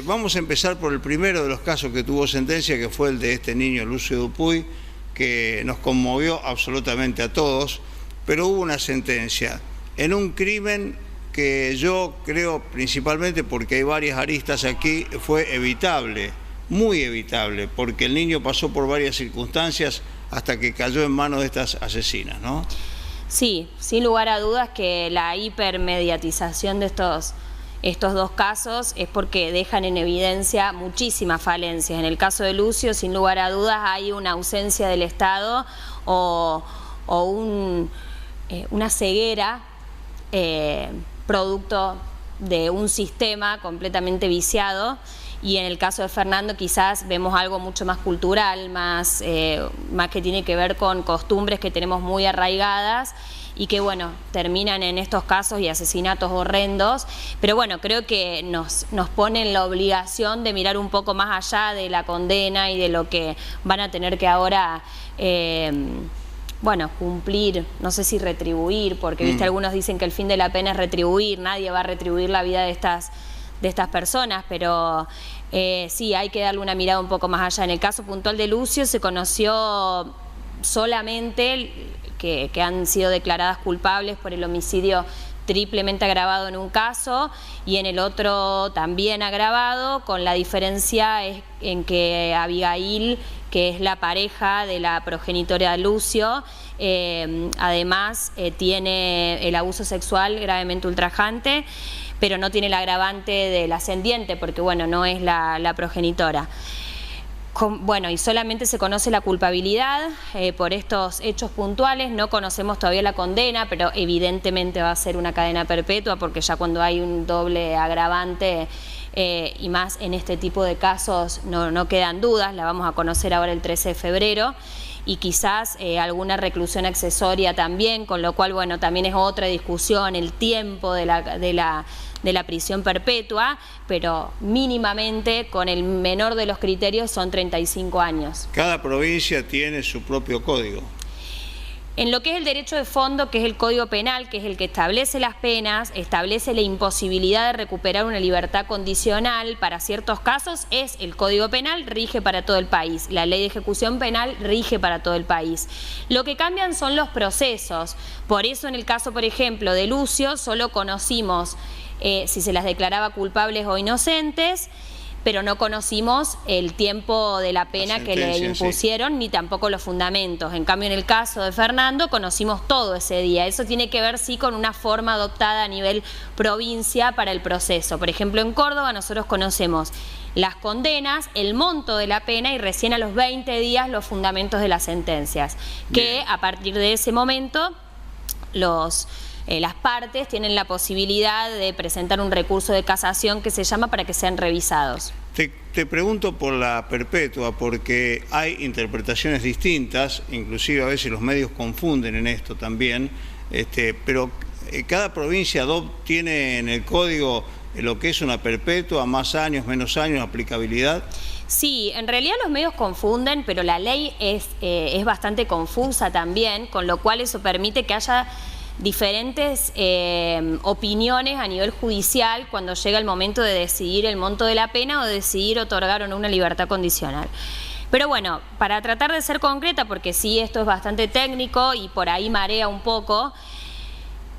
Vamos a empezar por el primero de los casos que tuvo sentencia, que fue el de este niño Lucio Dupuy, que nos conmovió absolutamente a todos, pero hubo una sentencia en un crimen que yo creo, principalmente porque hay varias aristas aquí, fue evitable, muy evitable, porque el niño pasó por varias circunstancias hasta que cayó en manos de estas asesinas, ¿no? Sí, sin lugar a dudas que la hipermediatización de estos dos casos es porque dejan en evidencia muchísimas falencias. En el caso de Lucio, sin lugar a dudas, hay una ausencia del Estado o una ceguera producto de un sistema completamente viciado. Y en el caso de Fernando quizás vemos algo mucho más cultural, más que tiene que ver con costumbres que tenemos muy arraigadas y que, bueno, terminan en estos casos y asesinatos horrendos. Pero bueno, creo que nos ponen la obligación de mirar un poco más allá de la condena y de lo que van a tener que ahora, bueno, cumplir, no sé si retribuir, porque viste, algunos dicen que el fin de la pena es retribuir, nadie va a retribuir la vida de estas personas, pero sí, hay que darle una mirada un poco más allá. En el caso puntual de Lucio se conoció solamente que han sido declaradas culpables por el homicidio triplemente agravado en un caso y en el otro también agravado, con la diferencia en que Abigail, que es la pareja de la progenitora de Lucio, además tiene el abuso sexual gravemente ultrajante, pero no tiene el agravante del ascendiente, porque bueno, no es la progenitora. Bueno, y solamente se conoce la culpabilidad por estos hechos puntuales, no conocemos todavía la condena, pero evidentemente va a ser una cadena perpetua, porque ya cuando hay un doble agravante y más en este tipo de casos no quedan dudas, la vamos a conocer ahora el 13 de febrero, y quizás alguna reclusión accesoria también, con lo cual, bueno, también es otra discusión, el tiempo de la prisión perpetua, pero mínimamente, con el menor de los criterios, son 35 años. Cada provincia tiene su propio código. En lo que es el derecho de fondo, que es el Código Penal, que es el que establece las penas, establece la imposibilidad de recuperar una libertad condicional para ciertos casos, es el Código Penal, rige para todo el país. La Ley de Ejecución Penal rige para todo el país. Lo que cambian son los procesos. Por eso en el caso, por ejemplo, de Lucio, solo conocimos si se las declaraba culpables o inocentes, pero no conocimos el tiempo de la pena que le impusieron, sí, ni tampoco los fundamentos. En cambio, en el caso de Fernando, conocimos todo ese día. Eso tiene que ver, sí, con una forma adoptada a nivel provincia para el proceso. Por ejemplo, en Córdoba nosotros conocemos las condenas, el monto de la pena y recién a los 20 días los fundamentos de las sentencias. Que a partir de ese momento las partes tienen la posibilidad de presentar un recurso de casación que se llama para que sean revisados. Te pregunto por la perpetua, porque hay interpretaciones distintas, inclusive a veces los medios confunden en esto también, pero cada provincia tiene en el código lo que es una perpetua, más años, menos años, aplicabilidad. Sí, en realidad los medios confunden, pero la ley es bastante confusa también, con lo cual eso permite que haya diferentes opiniones a nivel judicial cuando llega el momento de decidir el monto de la pena o de decidir otorgar o no una libertad condicional. Pero bueno, para tratar de ser concreta, porque sí, esto es bastante técnico y por ahí marea un poco,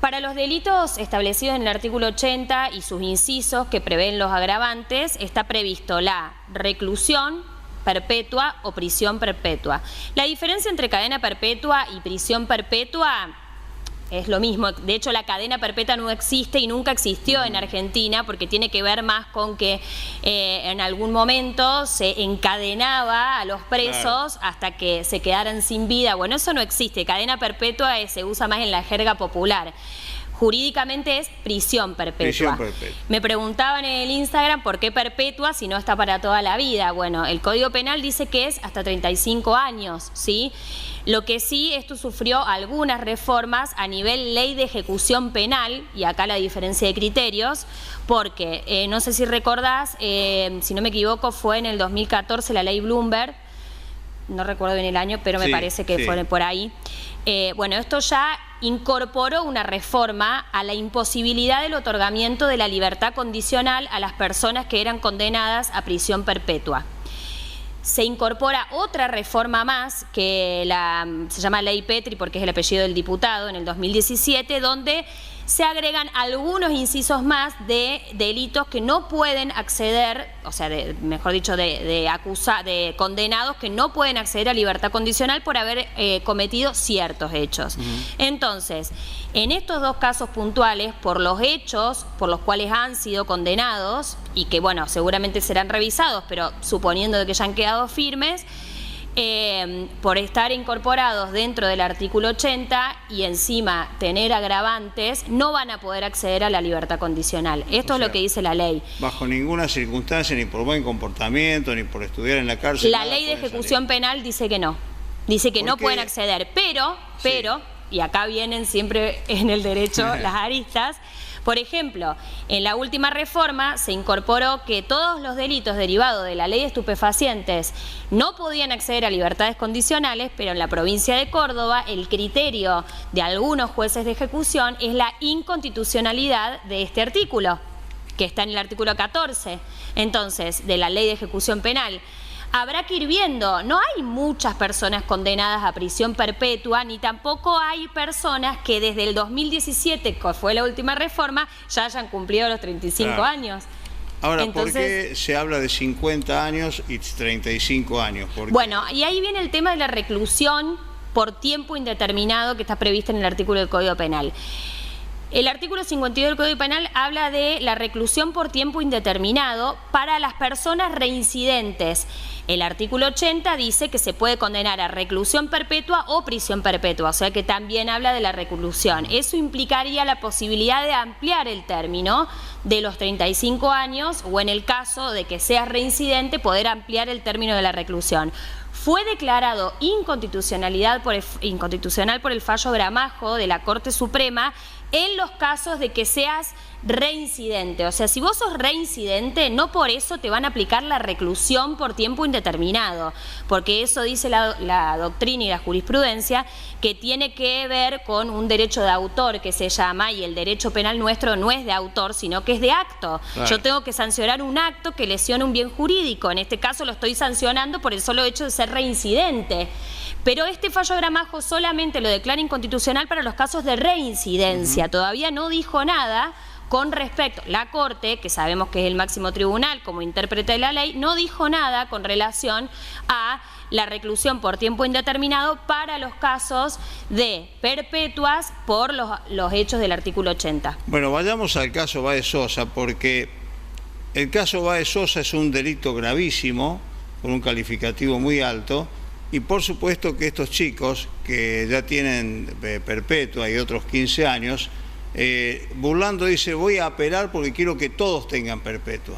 para los delitos establecidos en el artículo 80 y sus incisos que prevén los agravantes, está previsto la reclusión perpetua o prisión perpetua. La diferencia entre cadena perpetua y prisión perpetua es lo mismo. De hecho, la cadena perpetua no existe y nunca existió en Argentina, porque tiene que ver más con que en algún momento se encadenaba a los presos hasta que se quedaran sin vida. Bueno, eso no existe. Cadena perpetua se usa más en la jerga popular. Jurídicamente es prisión perpetua. Me preguntaban en el Instagram por qué perpetua si no está para toda la vida. Bueno, el Código Penal dice que es hasta 35 años, ¿sí? Lo que sí, esto sufrió algunas reformas a nivel ley de ejecución penal, y acá la diferencia de criterios, porque no sé si recordás, si no me equivoco, fue en el 2014 la ley Bloomberg, no recuerdo bien el año, pero me parece que fue por ahí. Bueno, esto ya incorporó una reforma a la imposibilidad del otorgamiento de la libertad condicional a las personas que eran condenadas a prisión perpetua. Se incorpora otra reforma más, que se llama Ley Petri porque es el apellido del diputado, en el 2017, donde se agregan algunos incisos más de delitos que no pueden acceder, o sea, mejor dicho, de condenados que no pueden acceder a libertad condicional por haber cometido ciertos hechos. Entonces, en estos dos casos puntuales, por los hechos por los cuales han sido condenados, y que, bueno, seguramente serán revisados, pero suponiendo de que ya han quedado firmes, por estar incorporados dentro del artículo 80 y encima tener agravantes, no van a poder acceder a la libertad condicional. Esto es lo que dice la ley. Bajo ninguna circunstancia, ni por buen comportamiento, ni por estudiar en la cárcel. La ley de ejecución penal dice que no. Dice que no pueden acceder, pero, y acá vienen siempre en el derecho las aristas. Por ejemplo, en la última reforma se incorporó que todos los delitos derivados de la ley de estupefacientes no podían acceder a libertades condicionales, pero en la provincia de Córdoba el criterio de algunos jueces de ejecución es la inconstitucionalidad de este artículo, que está en el artículo 14, entonces, de la ley de ejecución penal. Habrá que ir viendo, no hay muchas personas condenadas a prisión perpetua, ni tampoco hay personas que desde el 2017, que fue la última reforma, ya hayan cumplido los 35 años. Ahora, entonces, ¿por qué se habla de 50 años y 35 años? Bueno, y ahí viene el tema de la reclusión por tiempo indeterminado que está prevista en el artículo del Código Penal. El artículo 52 del Código Penal habla de la reclusión por tiempo indeterminado para las personas reincidentes. El artículo 80 dice que se puede condenar a reclusión perpetua o prisión perpetua, o sea que también habla de la reclusión. Eso implicaría la posibilidad de ampliar el término de los 35 años o, en el caso de que seas reincidente, poder ampliar el término de la reclusión. Fue declarado inconstitucional por el fallo Gramajo de la Corte Suprema en los casos de que seas reincidente. O sea, si vos sos reincidente, no por eso te van a aplicar la reclusión por tiempo indeterminado, porque eso dice la doctrina y la jurisprudencia, que tiene que ver con un derecho de autor que se llama, y el derecho penal nuestro no es de autor, sino que es de acto. Claro. Yo tengo que sancionar un acto que lesiona un bien jurídico. En este caso lo estoy sancionando por el solo hecho de ser reincidente. Pero este fallo Gramajo solamente lo declara inconstitucional para los casos de reincidencia. Todavía no dijo nada con respecto, la Corte, que sabemos que es el máximo tribunal como intérprete de la ley, no dijo nada con relación a la reclusión por tiempo indeterminado para los casos de perpetuas por los hechos del artículo 80. Bueno, vayamos al caso Báez Sosa, porque el caso Báez Sosa es un delito gravísimo, con un calificativo muy alto, y por supuesto que estos chicos que ya tienen perpetua y otros 15 años, burlando dice, voy a apelar porque quiero que todos tengan perpetua.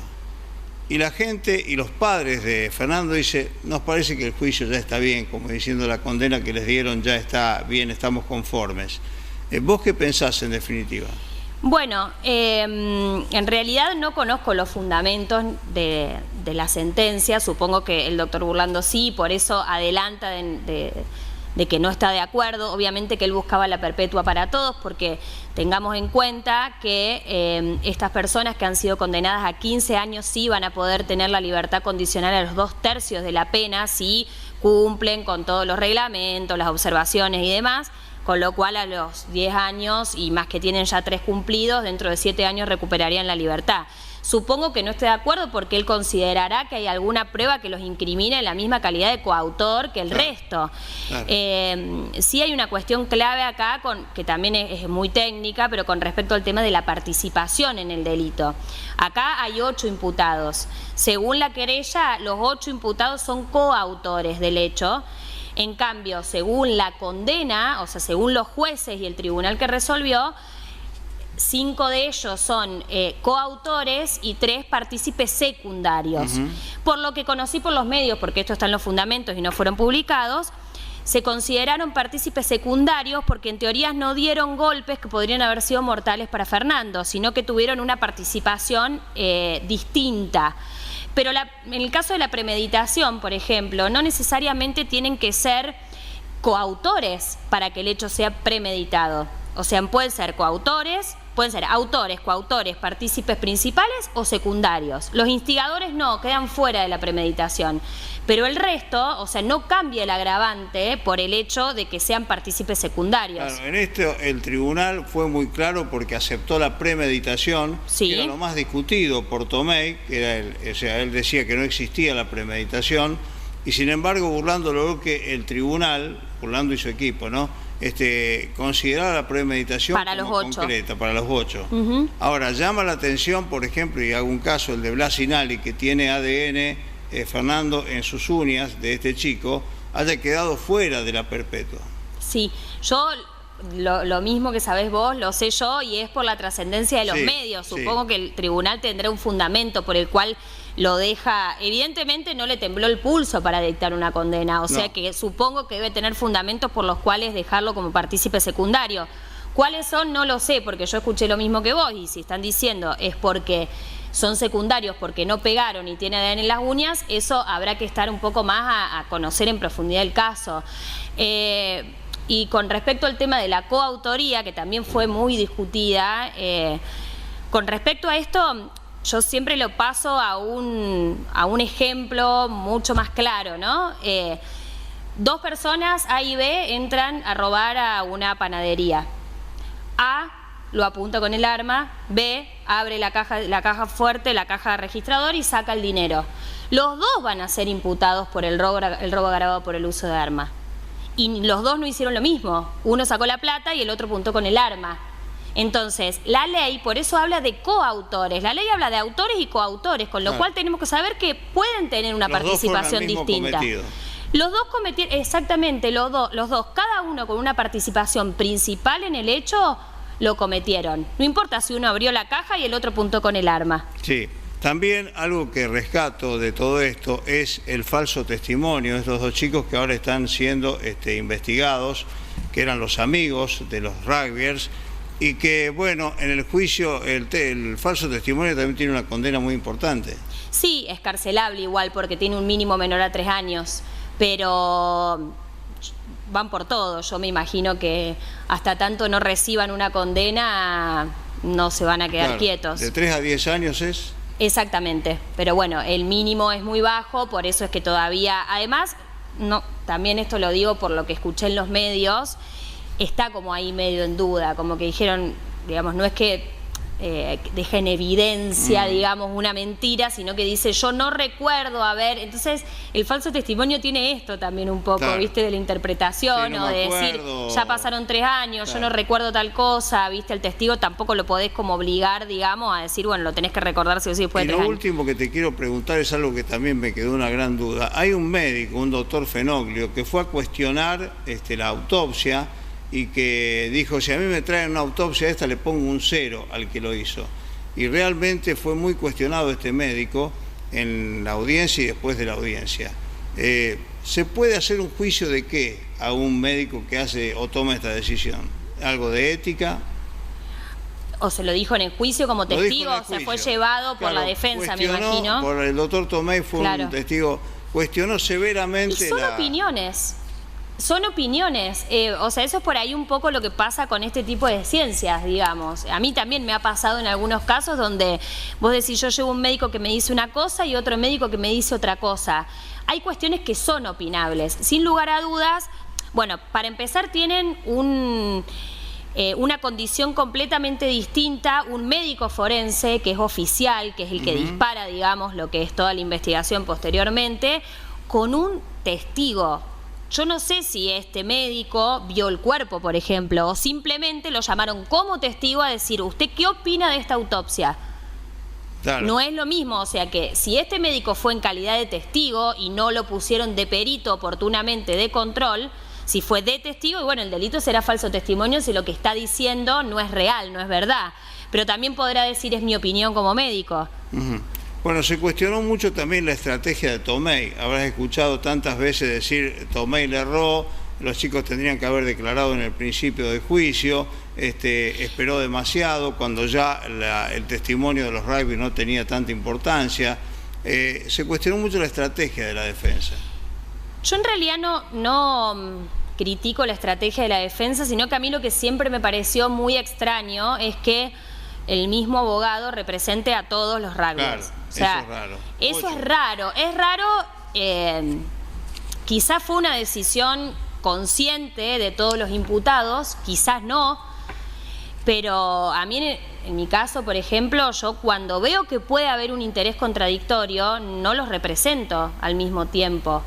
Y la gente y los padres de Fernando dice, nos parece que el juicio ya está bien, como diciendo la condena que les dieron ya está bien, estamos conformes. ¿Vos qué pensás en definitiva? Bueno, en realidad no conozco los fundamentos de la sentencia, supongo que el doctor Burlando sí, por eso adelanta de que no está de acuerdo. Obviamente que él buscaba la perpetua para todos, porque tengamos en cuenta que estas personas que han sido condenadas a 15 años sí van a poder tener la libertad condicional a los 2/3 de la pena si cumplen con todos los reglamentos, las observaciones y demás, con lo cual a los 10 años y más que tienen ya 3 cumplidos, dentro de 7 años recuperarían la libertad. Supongo que no esté de acuerdo porque él considerará que hay alguna prueba que los incrimine en la misma calidad de coautor que el resto. Claro. Sí hay una cuestión clave acá, que también es muy técnica, pero con respecto al tema de la participación en el delito. Acá hay 8 imputados. Según la querella, los 8 imputados son coautores del hecho. En cambio, según la condena, o sea, según los jueces y el tribunal que resolvió, 5 de ellos son coautores y 3 partícipes secundarios. Por lo que conocí por los medios, porque esto está en los fundamentos y no fueron publicados, se consideraron partícipes secundarios porque en teoría no dieron golpes que podrían haber sido mortales para Fernando, sino que tuvieron una participación distinta. Pero en el caso de la premeditación, por ejemplo, no necesariamente tienen que ser coautores para que el hecho sea premeditado. O sea, pueden ser coautores, pueden ser autores, coautores, partícipes principales o secundarios. Los instigadores no, quedan fuera de la premeditación. Pero el resto, o sea, no cambia el agravante por el hecho de que sean partícipes secundarios. Claro, en esto el tribunal fue muy claro porque aceptó la premeditación, sí, que era lo más discutido por Tomei, que era o sea, él decía que no existía la premeditación, y sin embargo, Burlando logró que el tribunal, Burlando y su equipo, ¿no?, consideraba la premeditación para como los 8. concreta, para los 8. Ahora, llama la atención, por ejemplo, y hago un caso, el de Blas Inali, que tiene ADN, Fernando, en sus uñas de este chico, haya quedado fuera de la perpetua. Sí, yo lo mismo que sabés vos, lo sé yo, y es por la trascendencia de los medios. Supongo que el tribunal tendrá un fundamento por el cual lo deja. Evidentemente no le tembló el pulso para dictar una condena, o sea que supongo que debe tener fundamentos por los cuales dejarlo como partícipe secundario. ¿Cuáles son? No lo sé, porque yo escuché lo mismo que vos, y si están diciendo es porque son secundarios, porque no pegaron y tiene ADN en las uñas, eso habrá que estar un poco más a conocer en profundidad el caso. Y con respecto al tema de la coautoría, que también fue muy discutida, con respecto a esto, yo siempre lo paso a un ejemplo mucho más claro, ¿no? Dos personas, A y B, entran a robar a una panadería. A lo apunta con el arma, B abre la caja fuerte, la caja registrador y saca el dinero. Los dos van a ser imputados por el robo agravado por el uso de arma. Y los dos no hicieron lo mismo. Uno sacó la plata y el otro apuntó con el arma. Entonces, la ley, por eso habla de coautores. La ley habla de autores y coautores, con lo cual tenemos que saber que pueden tener una participación distinta. Los dos cometieron, exactamente, los dos, cada uno con una participación principal en el hecho, lo cometieron. No importa si uno abrió la caja y el otro apuntó con el arma. Sí. También algo que rescato de todo esto es el falso testimonio de estos dos chicos que ahora están siendo investigados, que eran los amigos de los rugbyers, y que, bueno, en el juicio el falso testimonio también tiene una condena muy importante. Sí, es carcelable igual porque tiene un mínimo menor a 3 años, pero van por todo. Yo me imagino que hasta tanto no reciban una condena no se van a quedar quietos. ¿De 3 a 10 años es? Exactamente, pero bueno, el mínimo es muy bajo, por eso es que todavía, además, no, también esto lo digo por lo que escuché en los medios, está como ahí medio en duda, como que dijeron, digamos, no es que deja en evidencia, digamos, una mentira, sino que dice, yo no recuerdo haber. Entonces, el falso testimonio tiene esto también un poco, ¿viste? De la interpretación, sí, o de decir, ya pasaron 3 años, yo no recuerdo tal cosa, ¿viste? El testigo tampoco lo podés como obligar, digamos, a decir, bueno, lo tenés que recordar si o sí después de 3 años. Y lo último que te quiero preguntar es algo que también me quedó una gran duda. Hay un médico, un doctor Fenoglio, que fue a cuestionar la autopsia, y que dijo, si a mí me traen una autopsia esta le pongo un 0 al que lo hizo. Y realmente fue muy cuestionado este médico en la audiencia y después de la audiencia. ¿Se puede hacer un juicio de qué a un médico que hace o toma esta decisión? ¿Algo de ética? ¿O se lo dijo en el juicio como testigo? O sea, fue llevado por la defensa, me imagino. Por el doctor Tomei fue un testigo, cuestionó severamente. Y son opiniones. Son opiniones, o sea, eso es por ahí un poco lo que pasa con este tipo de ciencias, digamos. A mí también me ha pasado en algunos casos donde vos decís, yo llevo un médico que me dice una cosa y otro médico que me dice otra cosa. Hay cuestiones que son opinables, sin lugar a dudas. Bueno, para empezar tienen una condición completamente distinta, un médico forense que es oficial, que es el que dispara, digamos, lo que es toda la investigación posteriormente, con un testigo. Yo no sé si este médico vio el cuerpo, por ejemplo, o simplemente lo llamaron como testigo a decir, ¿usted qué opina de esta autopsia? Claro. No es lo mismo, o sea que si este médico fue en calidad de testigo y no lo pusieron de perito oportunamente de control, si fue de testigo, y bueno, el delito será falso testimonio si lo que está diciendo no es real, no es verdad. Pero también podrá decir, es mi opinión como médico. Bueno, se cuestionó mucho también la estrategia de Tomei. Habrás escuchado tantas veces decir, Tomei le erró, los chicos tendrían que haber declarado en el principio del juicio, esperó demasiado cuando ya el testimonio de los rugby no tenía tanta importancia. Se cuestionó mucho la estrategia de la defensa. Yo en realidad critico la estrategia de la defensa, sino que a mí lo que siempre me pareció muy extraño es que el mismo abogado represente a todos los rugbyers. Claro, o sea, eso es raro. Eso es raro. Es raro, quizás fue una decisión consciente de todos los imputados, quizás no, pero a mí en mi caso, por ejemplo, yo cuando veo que puede haber un interés contradictorio, no los represento al mismo tiempo.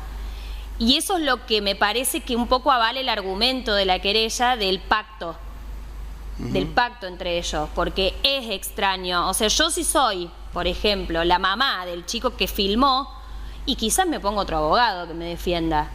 Y eso es lo que me parece que un poco avale el argumento de la querella del pacto entre ellos, porque es extraño. O sea, yo sí soy, por ejemplo, la mamá del chico que filmó y quizás me pongo otro abogado que me defienda,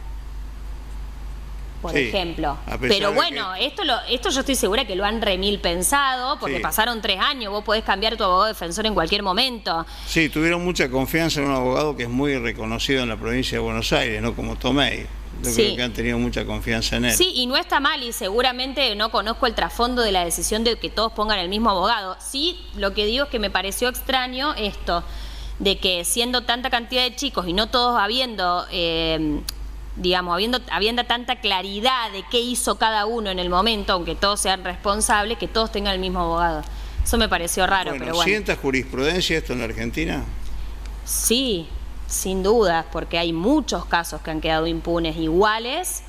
por ejemplo. Pero bueno, esto yo estoy segura que lo han remil pensado, porque pasaron 3 años, vos podés cambiar tu abogado defensor en cualquier momento. Sí, tuvieron mucha confianza en un abogado que es muy reconocido en la provincia de Buenos Aires, ¿no? Como Tomei. Yo creo que han tenido mucha confianza en él. Sí, y no está mal, y seguramente no conozco el trasfondo de la decisión de que todos pongan el mismo abogado. Sí, lo que digo es que me pareció extraño esto, de que siendo tanta cantidad de chicos y no todos habiendo, habiendo tanta claridad de qué hizo cada uno en el momento, aunque todos sean responsables, que todos tengan el mismo abogado. Eso me pareció raro, pero bueno. ¿Sienta jurisprudencia esto en la Argentina? Sí, sin dudas, porque hay muchos casos que han quedado impunes iguales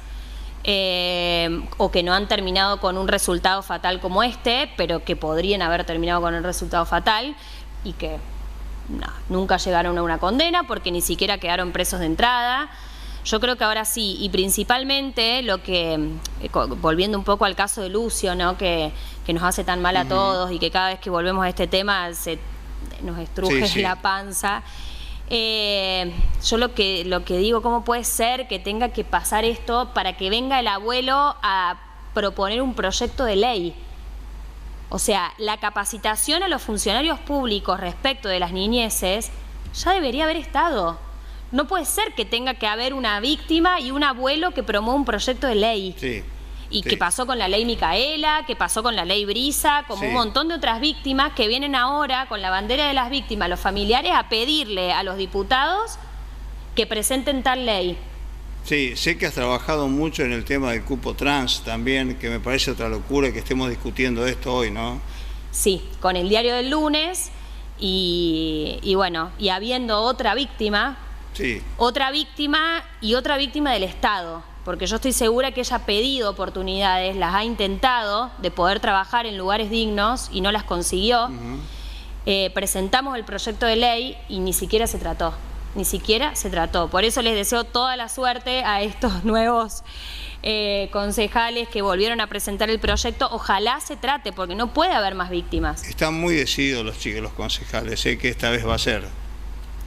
o que no han terminado con un resultado fatal como este, pero que podrían haber terminado con un resultado fatal y que nunca llegaron a una condena porque ni siquiera quedaron presos de entrada. Yo creo que ahora sí, y principalmente lo que, volviendo un poco al caso de Lucio, ¿no? que nos hace tan mal a todos y que cada vez que volvemos a este tema nos estruje la panza. Yo lo que digo, ¿cómo puede ser que tenga que pasar esto para que venga el abuelo a proponer un proyecto de ley? O sea, la capacitación a los funcionarios públicos respecto de las niñeces ya debería haber estado. No puede ser que tenga que haber una víctima y un abuelo que promueva un proyecto de ley. Que pasó con la ley Micaela, que pasó con la ley Brisa, como un montón de otras víctimas que vienen ahora con la bandera de las víctimas, los familiares, a pedirle a los diputados que presenten tal ley. Sí, sé que has trabajado mucho en el tema del cupo trans también, que me parece otra locura que estemos discutiendo esto hoy, ¿no? Sí, con el diario del lunes y bueno, y habiendo otra víctima y otra víctima del Estado. Porque yo estoy segura que ella ha pedido oportunidades, las ha intentado de poder trabajar en lugares dignos y no las consiguió. Presentamos el proyecto de ley y ni siquiera se trató. Por eso les deseo toda la suerte a estos nuevos concejales que volvieron a presentar el proyecto. Ojalá se trate, porque no puede haber más víctimas. Están muy decididos los chicos, los concejales, sé que esta vez va a ser.